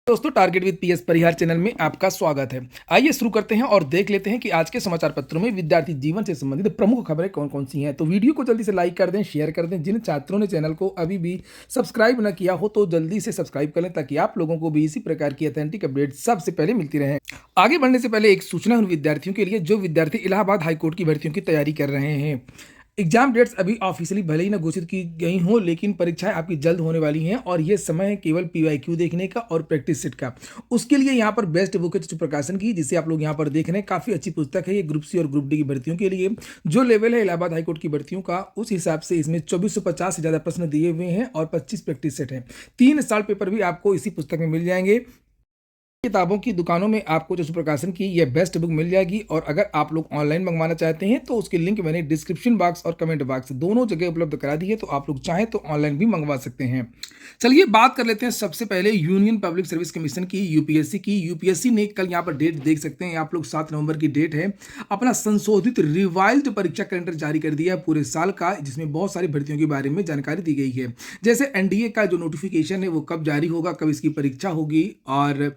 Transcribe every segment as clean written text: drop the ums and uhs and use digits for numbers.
दोस्तों, target with PS Parihar channel में आपका स्वागत है। आइए शुरू करते हैं और देख लेते हैं कि आज के समाचार पत्रों में विद्यार्थी जीवन से संबंधित प्रमुख खबरें कौन-कौन सी हैं। तो वीडियो को जल्दी से लाइक कर दें, शेयर कर दें। जिन छात्रों ने चैनल को अभी भी सब्सक्राइब न किया हो तो जल्दी से सब्सक्राइब कर लें ताकि आप लोगों को भी इसी प्रकार की ऑथेंटिक अपडेट सबसे पहले मिलती रहे। आगे बढ़ने से पहले एक सूचना उन विद्यार्थियों के लिए जो विद्यार्थी इलाहाबाद हाईकोर्ट की भर्तियों की तैयारी कर रहे हैं। एग्जाम डेट्स अभी ऑफिशियली भले ही ना घोषित की गई हों, लेकिन परीक्षाएं आपकी जल्द होने वाली हैं और ये समय है केवल पीवाईक्यू देखने का और प्रैक्टिस सेट का। उसके लिए यहाँ पर बेस्ट बुक है प्रकाशन की, जिसे आप लोग यहाँ पर देख रहे हैं। काफ़ी अच्छी पुस्तक है ये ग्रुप सी और ग्रुप डी की भर्तियों के लिए। जो लेवल है इलाहाबाद हाईकोर्ट की भर्तियों का, उस हिसाब से इसमें 2450 से ज़्यादा प्रश्न दिए हुए हैं और 25 प्रैक्टिस सेट हैं। 3 साल पेपर भी आपको इसी पुस्तक में मिल जाएंगे। किताबों की दुकानों में आपको जो प्रकाशन की यह बेस्ट बुक मिल जाएगी और अगर आप लोग ऑनलाइन मंगवाना चाहते हैं तो उसकी लिंक मैंने डिस्क्रिप्शन बॉक्स और कमेंट बॉक्स दोनों जगह उपलब्ध करा दी है, तो आप लोग चाहें तो ऑनलाइन भी मंगवा सकते हैं। चलिए बात कर लेते हैं सबसे पहले यूनियन पब्लिक सर्विस कमीशन की, यूपीएससी की। यूपीएससी ने कल यहाँ पर डेट देख सकते हैं आप लोग, 7 नवंबर की डेट है, अपना संशोधित रिवाइज्ड परीक्षा कैलेंडर जारी कर दिया है पूरे साल का, जिसमें बहुत सारी भर्तियों के बारे में जानकारी दी गई है। जैसे एनडीए का जो नोटिफिकेशन है वो कब जारी होगा, कब इसकी परीक्षा होगी, और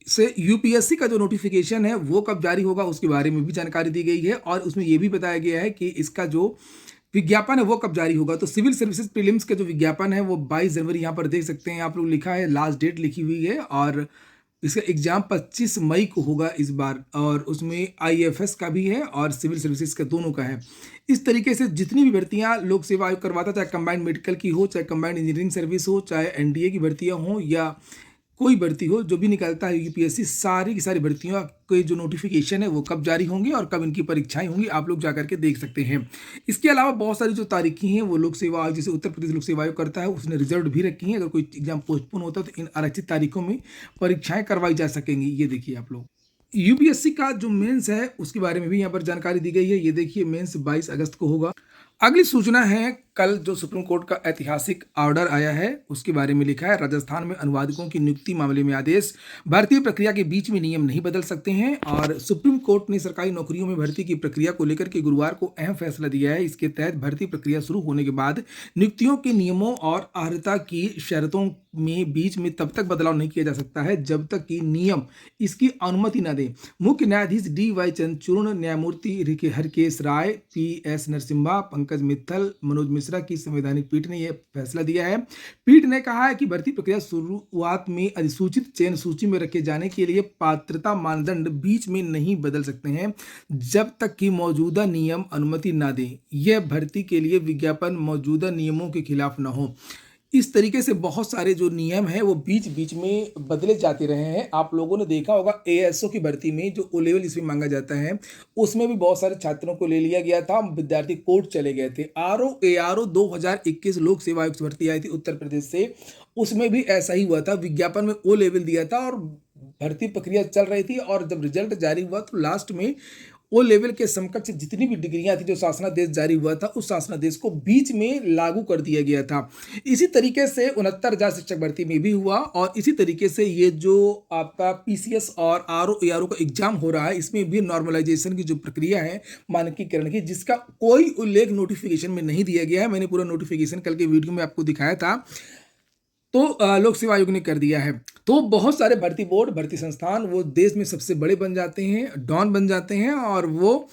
से यूपीएससी का जो नोटिफिकेशन है वो कब जारी होगा उसके बारे में भी जानकारी दी गई है। और उसमें ये भी बताया गया है कि इसका जो विज्ञापन है वो कब जारी होगा। तो सिविल सर्विसेज प्रीलिम्स का जो विज्ञापन है वो 22 जनवरी यहाँ पर देख सकते हैं आप लोग, लिखा है, लास्ट डेट लिखी हुई है। और इसका एग्जाम 25 मई को होगा इस बार, और उसमें आईएफएस का भी है और सिविल सर्विसेज का दोनों का है। इस तरीके से जितनी भी भर्तियां लोक सेवा आयोग करवाता, चाहे कंबाइंड मेडिकल की हो, चाहे कंबाइंड इंजीनियरिंग सर्विस हो, चाहे एनडीए की भर्तियां हो या कोई भर्ती हो, जो भी निकलता है यूपीएससी, सारी की सारी भर्तियों के जो नोटिफिकेशन है वो कब जारी होंगे और कब इनकी परीक्षाएं होंगी आप लोग जाकर के देख सकते हैं। इसके अलावा बहुत सारी जो तारीखें हैं वो लोक सेवा आयोग, जैसे उत्तर प्रदेश लोक सेवा आयोग करता है, उसने रिजर्व भी रखी है। अगर कोई एग्जाम पोस्टपोन होता है तो इन आरक्षित तारीखों में परीक्षाएं करवाई जा सकेंगी। ये देखिए आप लोग, यूपीएससी का जो मेंस है उसके बारे में भी यहाँ पर जानकारी दी गई है। ये देखिए, मेंस 22 अगस्त को होगा। अगली सूचना है, कल जो सुप्रीम कोर्ट का ऐतिहासिक ऑर्डर आया है उसके बारे में लिखा है, राजस्थान में अनुवादकों की नियुक्ति मामले में आदेश, भर्ती प्रक्रिया के बीच में नियम नहीं बदल सकते हैं। और सुप्रीम कोर्ट ने सरकारी नौकरियों में भर्ती की प्रक्रिया को लेकर के गुरुवार को अहम फैसला दिया है। इसके तहत भर्ती प्रक्रिया शुरू होने के बाद नियुक्तियों के नियमों और अर्हता की शर्तों में बीच में तब तक बदलाव नहीं किया जा सकता है जब तक कि नियम इसकी अनुमति न दे। मुख्य न्यायाधीश डी.वाई. चंद्रचूड़, न्यायमूर्ति हरकेश राय, पी.एस. नरसिम्हा, पंकज मित्तल, मनोज मिश्रा की संवैधानिक पीठ ने यह फैसला दिया है। पीठ ने कहा है कि भर्ती प्रक्रिया शुरुआत में अधिसूचित चयन सूची में रखे जाने के लिए पात्रता मानदंड बीच में नहीं बदल सकते हैं जब तक कि मौजूदा नियम अनुमति न दें। यह भर्ती के लिए विज्ञापन मौजूदा नियमों के खिलाफ न हो। इस तरीके से बहुत सारे जो नियम हैं वो बीच बीच में बदले जाते रहे हैं। आप लोगों ने देखा होगा एएसओ की भर्ती में जो ओ लेवल इसमें मांगा जाता है उसमें भी बहुत सारे छात्रों को ले लिया गया था, विद्यार्थी कोर्ट चले गए थे। एआरओ 2021 लोक सेवा आयोग से भर्ती आई थी उत्तर प्रदेश से, उसमें भी ऐसा ही हुआ था। विज्ञापन में ओ लेवल दिया था और भर्ती प्रक्रिया चल रही थी, और जब रिजल्ट जारी हुआ तो लास्ट में वो लेवल के समकक्ष जितनी भी डिग्रियां थी जो शासनादेश जारी हुआ था उस शासनादेश को बीच में लागू कर दिया गया था। इसी तरीके से 69,000 शिक्षक भर्ती में भी हुआ, और इसी तरीके से ये जो आपका पीसीएस और आरओ एआरओ का एग्जाम हो रहा है इसमें भी नॉर्मलाइजेशन की जो प्रक्रिया है मानकीकरण की, जिसका कोई उल्लेख नोटिफिकेशन में नहीं दिया गया है। मैंने पूरा नोटिफिकेशन कल के वीडियो में आपको दिखाया था, तो लोक सेवा आयोग ने कर दिया है। तो बहुत सारे भर्ती बोर्ड, भर्ती संस्थान वो देश में सबसे बड़े बन जाते हैं, डॉन बन जाते हैं, और वो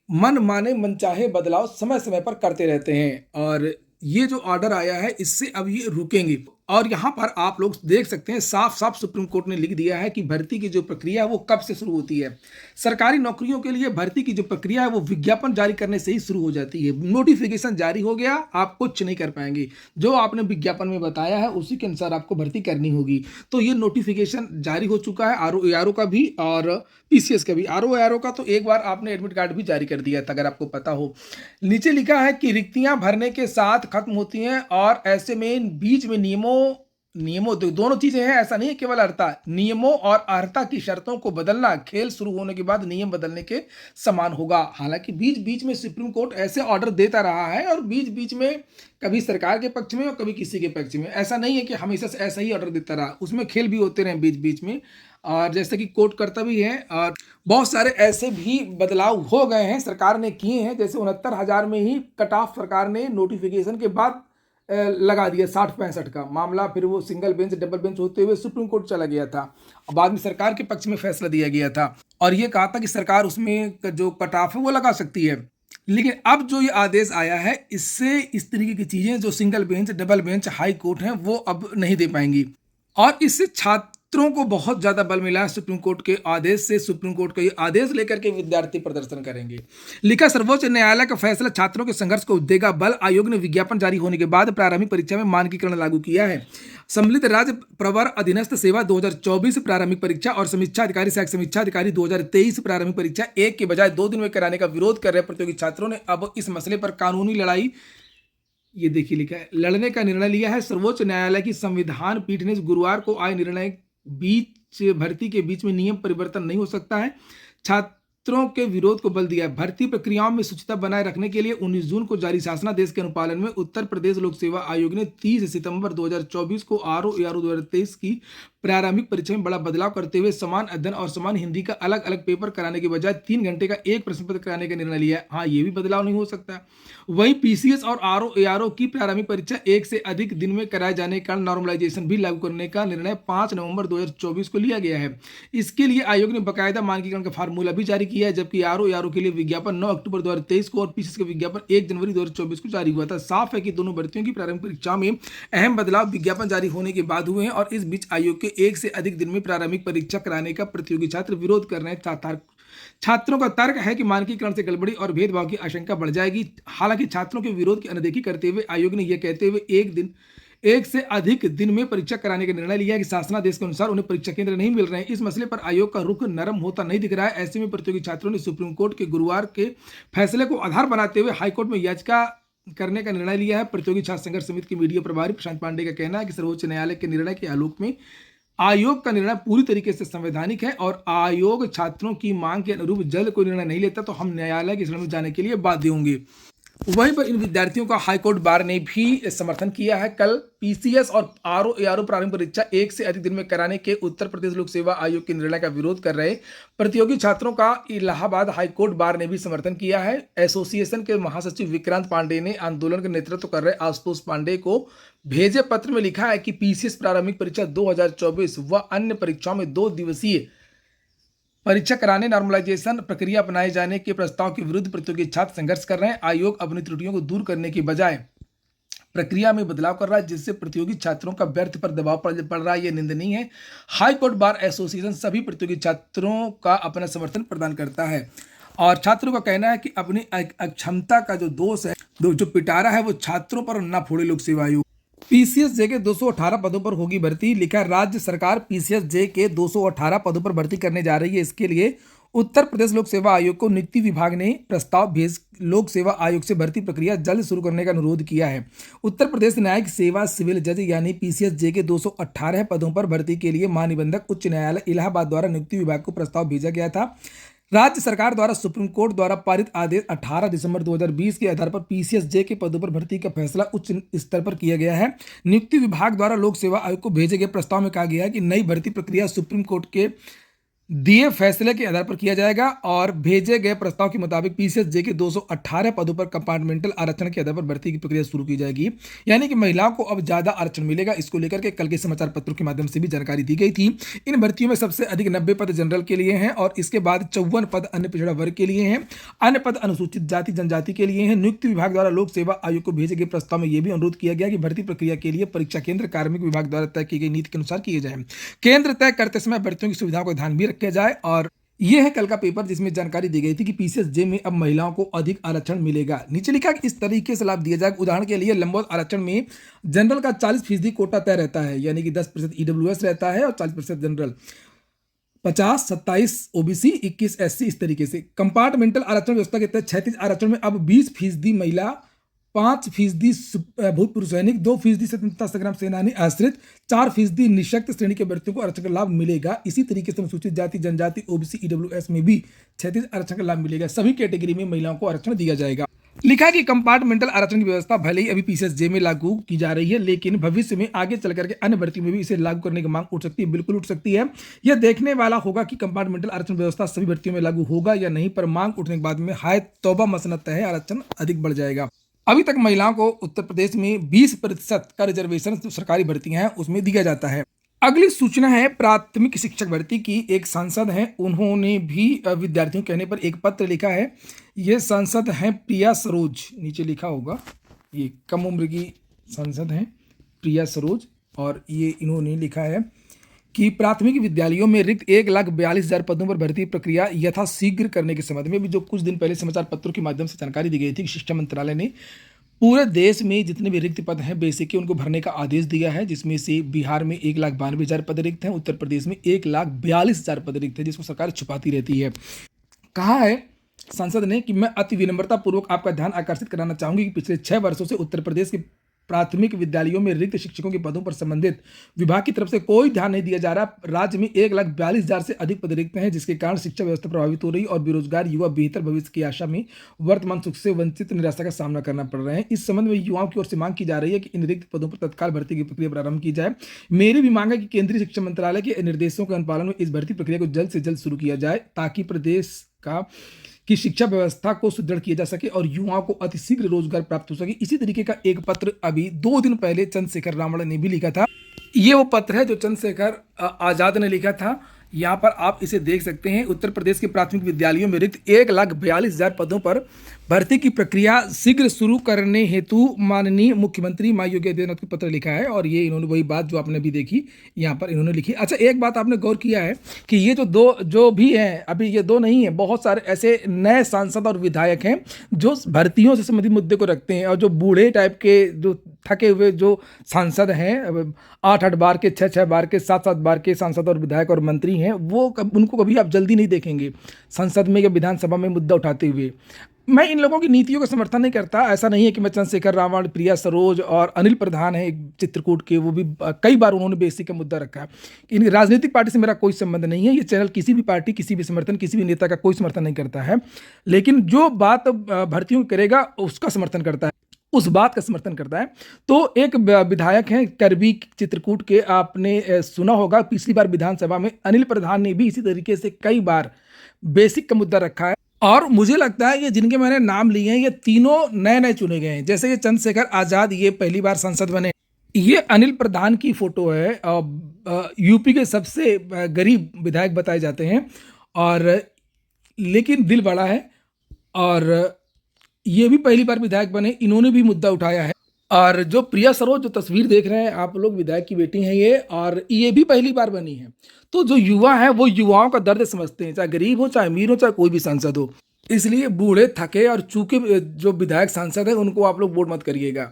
मन माने मनचाहे बदलाव समय समय पर करते रहते हैं। और ये जो ऑर्डर आया है इससे अब ये रुकेंगे। और यहाँ पर आप लोग देख सकते हैं साफ साफ सुप्रीम कोर्ट ने लिख दिया है कि भर्ती की जो प्रक्रिया है वो कब से शुरू होती है। सरकारी नौकरियों के लिए भर्ती की जो प्रक्रिया है वो विज्ञापन जारी करने से ही शुरू हो जाती है। नोटिफिकेशन जारी हो गया, आप कुछ नहीं कर पाएंगे। जो आपने विज्ञापन में बताया है उसी के अनुसार आपको भर्ती करनी होगी। तो ये नोटिफिकेशन जारी हो चुका है आरओ एआरओ का भी और पीसीएस का भी। आरओ एआरओ का तो एक बार आपने एडमिट कार्ड भी जारी कर दिया था, अगर आपको पता हो। नीचे लिखा है कि रिक्तियां भरने के साथ खत्म होती हैं, और ऐसे में बीच में नियमों दोनों चीजें हैं, ऐसा नहीं है केवल अर्हता, नियमों और अर्हता की शर्तों को बदलना खेल शुरू होने के बाद नियम बदलने के समान होगा। हालांकि बीच बीच में सुप्रीम कोर्ट ऐसे ऑर्डर देता रहा है, और बीच बीच में कभी सरकार के पक्ष में और कभी किसी के पक्ष में। ऐसा नहीं है कि हमेशा से ऐसा ही ऑर्डर देता रहा, उसमें खेल भी होते रहे बीच बीच में, और जैसे कि कोर्ट करता भी है। और बहुत सारे ऐसे भी बदलाव हो गए हैं, सरकार ने किए हैं। जैसे 69,000 में ही कट ऑफ सरकार ने नोटिफिकेशन के बाद लगा दिया 60-65 का मामला, फिर वो सिंगल बेंच डबल बेंच होते हुए सुप्रीम कोर्ट चला गया था। बाद में सरकार के पक्ष में फैसला दिया गया था और ये कहा था कि सरकार उसमें जो कट ऑफ है वो लगा सकती है। लेकिन अब जो ये आदेश आया है, इससे इस तरीके की चीजें जो single bench double bench high court हैं वो अब नहीं दे पाएंगी और इससे छात्रों को बहुत ज्यादा बल मिला है। सुप्रीम कोर्ट के आदेश से सुप्रीम कोर्ट का ये आदेश लेकर के विद्यार्थी प्रदर्शन करेंगे। लिखा, सर्वोच्च न्यायालय का फैसला छात्रों के संघर्ष को देगा बल। आयोग ने विज्ञापन जारी होने के बाद प्रारंभिक परीक्षा में मानकीकरण लागू किया है। सम्मिलित राज्य प्रवर अधीनस्थ सेवा 2024 प्रारंभिक परीक्षा और समीक्षा अधिकारी सहायक समीक्षा अधिकारी 2023 प्रारंभिक परीक्षा एक के बजाय 2 दिन में कराने का विरोध कर रहे प्रतियोगी छात्रों ने अब इस मसले पर कानूनी लड़ाई, ये देखिए लिखा है, लड़ने का निर्णय लिया है। सर्वोच्च न्यायालय की संविधान पीठ ने गुरुवार को आए निर्णय बीच भर्ती के बीच में नियम परिवर्तन नहीं हो सकता है, छात्रों के विरोध को बल दिया है। भर्ती प्रक्रियाओं में शुचिता बनाए रखने के लिए 19 जून को जारी शासनादेश के अनुपालन में उत्तर प्रदेश लोक सेवा आयोग ने 30 सितंबर 2024 को आरओ 2023 की प्रारंभिक परीक्षा में बड़ा बदलाव करते हुए समान अध्ययन और समान हिंदी का अलग अलग पेपर कराने के बजाय 3 घंटे का एक प्रश्न पत्र कराने का निर्णय लिया है। हाँ, ये भी बदलाव नहीं हो सकता। वहीं पीसीएस और आरओ एआरओ की प्रारंभिक परीक्षा एक से अधिक दिन में कराए जाने का नॉर्मलाइजेशन भी लागू करने का निर्णय 5 नवंबर 2024 को लिया गया है। इसके लिए आयोग ने बाकायदा मानकीकरण का फार्मूला भी जारी किया है, जबकि आरओ एआरओ के लिए विज्ञापन 9 अक्टूबर 2023 को और पीसीएस का विज्ञापन 1 जनवरी 2024 को जारी हुआ था। साफ है कि दोनों भर्तियों की प्रारंभिक परीक्षा में अहम बदलाव विज्ञापन जारी होने के बाद हुए हैं और इस बीच आयोग के एक से अधिक दिन में प्रारंभिक परीक्षा कराने का प्रतियोगी छात्र विरोध कर रहे हैं। छात्रों का तर्क है कि मानकीकरण से गड़बड़ी और भेदभाव की आशंका बढ़ जाएगी। हालांकि छात्रों के विरोध की अनदेखी करते हुए आयोग ने यह कहते हुए एक से अधिक दिन में परीक्षा कराने का निर्णय लिया है कि शासनादेश के अनुसार उन्हें परीक्षा केंद्र नहीं मिल रहे हैं। इस मसले पर आयोग का रुख नरम होता नहीं दिख रहा है। ऐसे में प्रतियोगी छात्रों ने सुप्रीम कोर्ट के गुरुवार के फैसले को आधार बनाते हुए हाईकोर्ट में याचिका करने का निर्णय लिया है। प्रतियोगी छात्र संघर्ष समिति के मीडिया प्रभारी प्रशांत पांडे का कहना है कि सर्वोच्च न्यायालय के निर्णय के आलोक में आयोग का निर्णय पूरी तरीके से संवैधानिक है और आयोग छात्रों की मांग के अनुरूप जल्द कोई निर्णय नहीं लेता तो हम न्यायालय की शरण में जाने के लिए बाध्य होंगे। वहीं पर इन विद्यार्थियों का हाईकोर्ट बार ने भी समर्थन किया है। कल पीसीएस और आरओ एआरओ प्रारंभिक परीक्षा एक से अधिक दिन में कराने के उत्तर प्रदेश लोक सेवा आयोग के निर्णय का विरोध कर रहे प्रतियोगी छात्रों का इलाहाबाद हाईकोर्ट बार ने भी समर्थन किया है। एसोसिएशन के महासचिव विक्रांत पांडे ने आंदोलन का नेतृत्व कर रहे आशुतोष पांडे को भेजे पत्र में लिखा है कि पीसीएस प्रारंभिक परीक्षा 2024 व अन्य परीक्षाओं में 2 दिवसीय परीक्षा कराने नॉर्मलाइजेशन प्रक्रिया अपनाए जाने के प्रस्ताव के विरुद्ध प्रतियोगी छात्र संघर्ष कर रहे हैं। आयोग अपनी त्रुटियों को दूर करने की बजाय प्रक्रिया में बदलाव कर रहा है, जिससे प्रतियोगी छात्रों का व्यर्थ पर दबाव पड़ रहा है। यह निंदनीय है। हाईकोर्ट बार एसोसिएशन सभी प्रतियोगी छात्रों का अपना समर्थन प्रदान करता है और छात्रों का कहना है कि अपनी अक्षमता का जो दोष है, जो पिटारा है, वो छात्रों पर न फोड़े लोक सेवा आयोग। पीसीएस जे के 218 पदों पर होगी भर्ती। लिखा, राज्य सरकार पीसीएस जे के 218 पदों पर भर्ती करने जा रही है। इसके लिए उत्तर प्रदेश लोक सेवा आयोग को नियुक्ति विभाग ने प्रस्ताव भेज लोक सेवा आयोग से भर्ती प्रक्रिया जल्द शुरू करने का अनुरोध किया है। उत्तर प्रदेश न्यायिक सेवा सिविल जज यानी पीसीएस जे के 218 पदों पर भर्ती के लिए महानिबंधक उच्च न्यायालय इलाहाबाद द्वारा नियुक्ति विभाग को प्रस्ताव भेजा गया था। राज्य सरकार द्वारा सुप्रीम कोर्ट द्वारा पारित आदेश 18 दिसंबर 2020 के आधार पर पीसीएस जे के पदों पर भर्ती का फैसला उच्च स्तर पर किया गया है। नियुक्ति विभाग द्वारा लोक सेवा आयोग को भेजे गए प्रस्ताव में कहा गया है कि नई भर्ती प्रक्रिया सुप्रीम कोर्ट के दिए फैसले के आधार पर किया जाएगा और भेजे गए प्रस्ताव के मुताबिक पीसीएस जे के 218 पदों पर कंपार्टमेंटल आरक्षण के आधार पर भर्ती की प्रक्रिया शुरू की जाएगी। यानी कि महिलाओं को अब ज्यादा आरक्षण मिलेगा। इसको लेकर के कल के समाचार पत्रों के माध्यम से भी जानकारी दी गई थी। इन भर्तियों में सबसे अधिक 90 पद जनरल के लिए हैं और इसके बाद 54 पद अन्य पिछड़ा वर्ग के लिए हैं। अन्य पद अनुसूचित जाति जनजाति के लिए हैं। नियुक्ति विभाग द्वारा लोक सेवा आयोग को भेजे गए प्रस्ताव में यह भी अनुरोध किया गया कि भर्ती प्रक्रिया के लिए परीक्षा केंद्र कार्मिक विभाग द्वारा तय की गई नीति के अनुसार किए जाए। केंद्र तय करते समय भर्तियों की सुविधाओं का ध्यान भी रखा जाए। और यह है कल का पेपर जिसमें जानकारी दी गई थी कि पीसीएस जे में अब महिलाओं को अधिक आरक्षण मिलेगा। नीचे लिखा कि इस तरीके से लाभ दिया जाए। उदाहरण के लिए लंबवत आरक्षण में जनरल का 40% कोटा तय रहता है, यानी कि 10% ईडब्ल्यूएस रहता है और 40% जनरल, 50, 27 ओबीसी, 21 एससी। इस तरीके से कंपार्टमेंटल आरक्षण व्यवस्था के तहत 36 आरक्षण में अब 20% महिला, 5% भूतपूर्व सैनिक, 2% स्वतंत्रता संग्राम सेनानी आश्रित, 4% निःशक्त श्रेणी के व्यक्तियों को आरक्षण का लाभ मिलेगा। इसी तरीके से अनुसूचित जाति जनजाति ओबीसी ईडब्ल्यूएस में भी 36 आरक्षण का लाभ मिलेगा। सभी कैटेगरी में महिलाओं को आरक्षण दिया जाएगा। लिखा कि कंपार्टमेंटल आरक्षण की व्यवस्था भले ही अभी पीसीएस जे में लागू की जा रही है, लेकिन भविष्य में आगे चल करके अन्य भर्तियों में भी इसे लागू करने की मांग उठ सकती है। बिल्कुल उठ सकती है। यह देखने वाला होगा कि कंपार्टमेंटल आरक्षण व्यवस्था सभी भर्तियों में लागू होगा या नहीं, पर मांग उठने के बाद में हाय तौबा मसनत है, आरक्षण अधिक बढ़ जाएगा। अभी तक महिलाओं को उत्तर प्रदेश में 20% का रिजर्वेशन जो सरकारी भर्तियां हैं उसमें दिया जाता है। अगली सूचना है प्राथमिक शिक्षक भर्ती की। एक सांसद हैं, उन्होंने भी विद्यार्थियों के कहने पर एक पत्र लिखा है। ये सांसद हैं प्रिया सरोज, नीचे लिखा होगा, ये कम उम्र की सांसद हैं प्रिया सरोज, और ये इन्होंने लिखा है कि प्राथमिक विद्यालयों में रिक्त 1,42,000 पदों पर भर्ती प्रक्रिया यथाशीघ्र करने के संबंध में भी जो कुछ दिन पहले समाचार पत्रों के माध्यम से जानकारी दी गई थी कि शिक्षा मंत्रालय ने पूरे देश में जितने भी रिक्त पद हैं बेसिक उनको भरने का आदेश दिया है, जिसमें से बिहार में 1,92,000 पद रिक्त हैं, उत्तर प्रदेश में 1,42,000 पद रिक्त है, जिसको सरकार छुपाती रहती है। कहा है संसद ने कि मैं अति विनम्रता पूर्वक आपका ध्यान आकर्षित कराना चाहूंगी कि पिछले 6 वर्षों से उत्तर प्रदेश के प्राथमिक विद्यालयों में रिक्त शिक्षकों के पदों पर संबंधित विभाग की तरफ से कोई ध्यान नहीं दिया जा रहा। राज्य में 1,42,000 से अधिक पद रिक्त हैं, जिसके कारण शिक्षा व्यवस्था प्रभावित हो रही और बेरोजगार युवा बेहतर भविष्य की आशा में वर्तमान सुख से वंचित निराशा का सामना करना पड़ रहे हैं। इस संबंध में युवाओं की ओर से मांग की जा रही है कि इन रिक्त पदों पर तत्काल भर्ती की प्रक्रिया प्रारंभ की जाए। मेरी भी मांग है कि केंद्रीय शिक्षा मंत्रालय के निर्देशों के अनुपालन में इस भर्ती प्रक्रिया को जल्द से जल्द शुरू किया जाए, ताकि प्रदेश की शिक्षा व्यवस्था को सुदृढ़ किया जा सके और युवाओं को अतिशीघ्र रोजगार प्राप्त हो सके। इसी तरीके का एक पत्र अभी 2 दिन पहले चंद्रशेखर रावण ने भी लिखा था। ये वो पत्र है जो चंद्रशेखर आजाद ने लिखा था। यहाँ पर आप इसे देख सकते हैं। उत्तर प्रदेश के प्राथमिक विद्यालयों में रिक्त 1,42,000 पदों पर भर्ती की प्रक्रिया शीघ्र शुरू करने हेतु माननीय मुख्यमंत्री माननीय योगी आदित्यनाथ को पत्र लिखा है। और ये इन्होंने वही बात जो आपने अभी देखी यहाँ पर इन्होंने लिखी। अच्छा, एक बात आपने गौर किया है कि ये जो भी हैं, अभी ये 2 नहीं है, बहुत सारे ऐसे नए सांसद और विधायक हैं जो भर्तियों से संबंधित मुद्दे को रखते हैं, और जो बूढ़े टाइप के जो थके हुए जो सांसद हैं, 8-8 बार के 6-6 बार के 7-7 बार के सांसद और विधायक और मंत्री हैं, वो उनको कभी आप जल्दी नहीं देखेंगे संसद में या विधानसभा में मुद्दा उठाते हुए। मैं इन लोगों की नीतियों का समर्थन नहीं करता। ऐसा नहीं है कि मैं चंद्रशेखर रावण, प्रिया सरोज और अनिल प्रधान है चित्रकूट के, वो भी कई बार उन्होंने बेसिक का मुद्दा रखा है। इन राजनीतिक पार्टी से मेरा कोई संबंध नहीं है। ये चैनल किसी भी पार्टी, किसी भी समर्थन, किसी भी नेता का कोई समर्थन नहीं करता है, लेकिन जो बात भर्तियों करेगा उसका समर्थन करता है, उस बात का समर्थन करता है। तो एक विधायक हैं करबी चित्रकूट के, आपने सुना होगा पिछली बार विधानसभा में अनिल प्रधान ने भी इसी तरीके से कई बार बेसिक का मुद्दा रखा है। और मुझे लगता है कि जिनके मैंने नाम लिए हैं ये तीनों नए नए चुने गए हैं। जैसे ये चंद्रशेखर आजाद, ये पहली बार सांसद बने। ये अनिल प्रधान की फोटो है, यूपी के सबसे गरीब विधायक बताए जाते हैं, और लेकिन दिल बड़ा है। और ये भी पहली बार विधायक बने, इन्होंने भी मुद्दा उठाया है। और जो प्रिया सरोज जो तस्वीर देख रहे हैं आप लोग, विधायक की बेटी हैं ये, और ये भी पहली बार बनी है। तो जो युवा है वो युवाओं का दर्द समझते हैं, चाहे गरीब हो, चाहे अमीर हो, चाहे कोई भी सांसद हो। इसलिए बूढ़े थके और चूके जो विधायक सांसद है उनको आप लोग वोट मत करिएगा,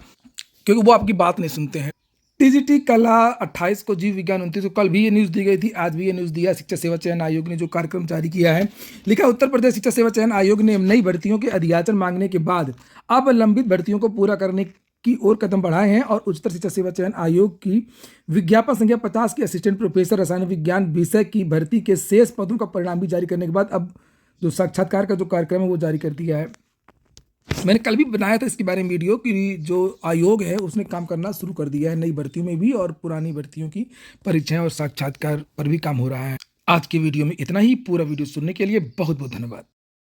क्योंकि वो आपकी बात नहीं सुनते हैं। टीजीटी कला 28 को, जीव विज्ञान 29 को, कल भी ये न्यूज़ दी गई थी, आज भी ये न्यूज़ दिया। शिक्षा सेवा चयन आयोग ने जो कार्यक्रम जारी किया है, लिखा उत्तर प्रदेश शिक्षा सेवा चयन आयोग ने नई भर्तियों के अध्याचन मांगने के बाद अब लंबित भर्तियों को पूरा करने की ओर कदम बढ़ाए हैं, और उच्चतर शिक्षा सेवा चयन आयोग की विज्ञापन संख्या 50 की असिस्टेंट प्रोफेसर रसायन विज्ञान विषय की भर्ती के शेष पदों का परिणाम भी जारी करने के बाद अब जो साक्षात्कार का जो कार्यक्रम है वो जारी कर दिया है। मैंने कल भी बनाया था इसके बारे में वीडियो कि जो आयोग है उसने काम करना शुरू कर दिया है नई भर्तियों में भी, और पुरानी भर्तियों की परीक्षाएं और साक्षात्कार पर भी काम हो रहा है। आज के वीडियो में इतना ही। पूरा वीडियो सुनने के लिए बहुत बहुत धन्यवाद।